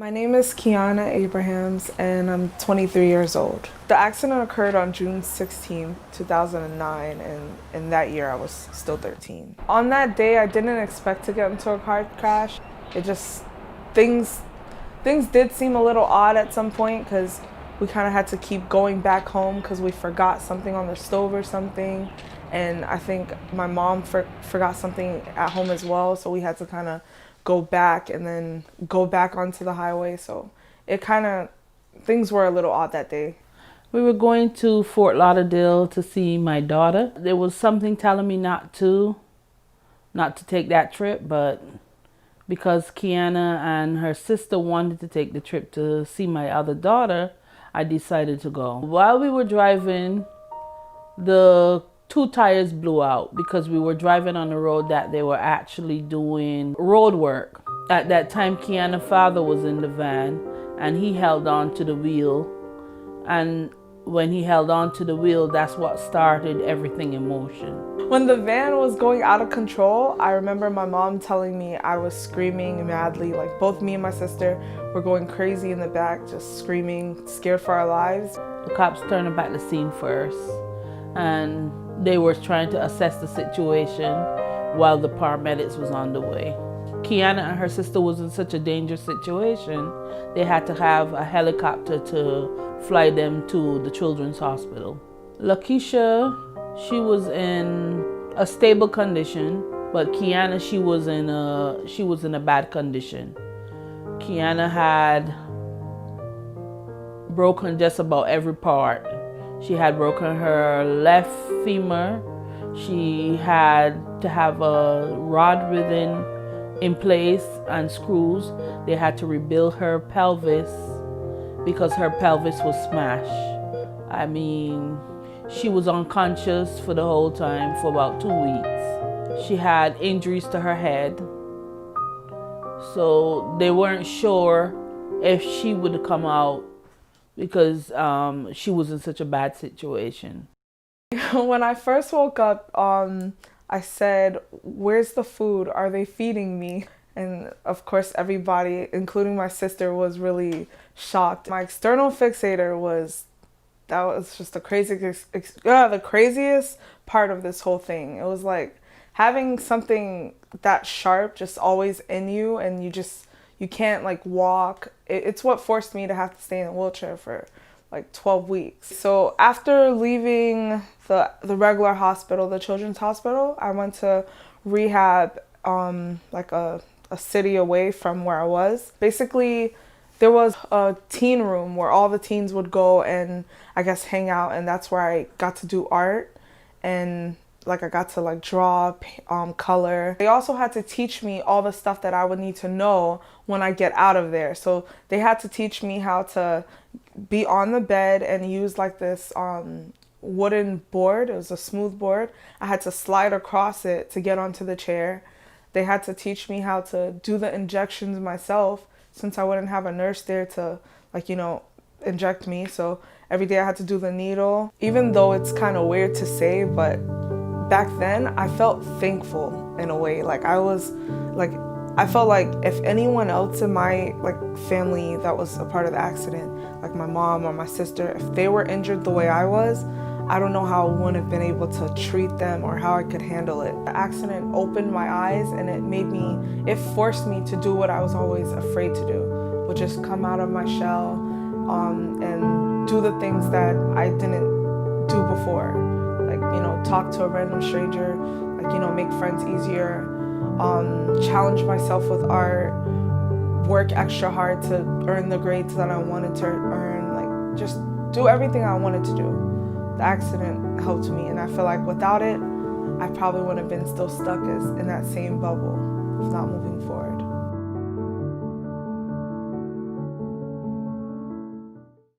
My name is Kiana Abrahams and I'm 23 years old. The accident occurred on June 16, 2009, and in that year I was still 13. On that day I didn't expect to get into a car crash. It just, things did seem a little odd at some point because we kind of had to keep going back home because we forgot something on the stove or something. And I think my mom forgot something at home as well, so we had to kind of go back and then go back onto the highway. So it kind of, things were a little odd that day. We were going to Fort Lauderdale to see my daughter. There was something telling me not to take that trip, but because Kiana and her sister wanted to take the trip to see my other daughter, I decided to go. While we were driving, the two tires blew out because we were driving on a road that they were actually doing road work. At that time, Kiana's father was in the van and he held on to the wheel. And when he held on to the wheel, that's what started everything in motion. When the van was going out of control, I remember my mom telling me I was screaming madly. Like both me and my sister were going crazy in the back, just screaming, scared for our lives. The cops turned back the scene first, and they were trying to assess the situation while the paramedics was on the way. Kiana and her sister was in such a dangerous situation, they had to have a helicopter to fly them to the children's hospital. Lakeisha, she was in a stable condition, but Kiana, she was in a bad condition. Kiana had broken just about every part. She had broken her left femur. She had to have a rod in place and screws. They had to rebuild her pelvis because her pelvis was smashed. I mean, she was unconscious for the whole time for about 2 weeks. She had injuries to her head, so they weren't sure if she would come out because she was in such a bad situation. When I first woke up, I said, "Where's the food? Are they feeding me?" And of course, everybody, including my sister, was really shocked. My external fixator that was just the craziest part of this whole thing. It was like having something that sharp just always in you, and you can't like walk. It's what forced me to have to stay in a wheelchair for like 12 weeks. So after leaving the regular hospital, the children's hospital, I went to rehab like a city away from where I was. Basically, there was a teen room where all the teens would go and I guess hang out, and that's where I got to do art, and like I got to like draw, color. They also had to teach me all the stuff that I would need to know when I get out of there. So they had to teach me how to be on the bed and use like this wooden board. It was a smooth board. I had to slide across it to get onto the chair. They had to teach me how to do the injections myself since I wouldn't have a nurse there to inject me. So every day I had to do the needle. Even though it's kind of weird to say, but back then I felt thankful in a way. I felt like if anyone else in my family that was a part of the accident, like my mom or my sister, if they were injured the way I was, I don't know how I wouldn't have been able to treat them or how I could handle it. The accident opened my eyes and it forced me to do what I was always afraid to do, which is come out of my shell and do the things that I didn't do before. Talk to a random stranger, make friends easier, challenge myself with art, work extra hard to earn the grades that I wanted to earn, just do everything I wanted to do. The accident helped me, and I feel like without it, I probably would have been still stuck in that same bubble of not moving forward.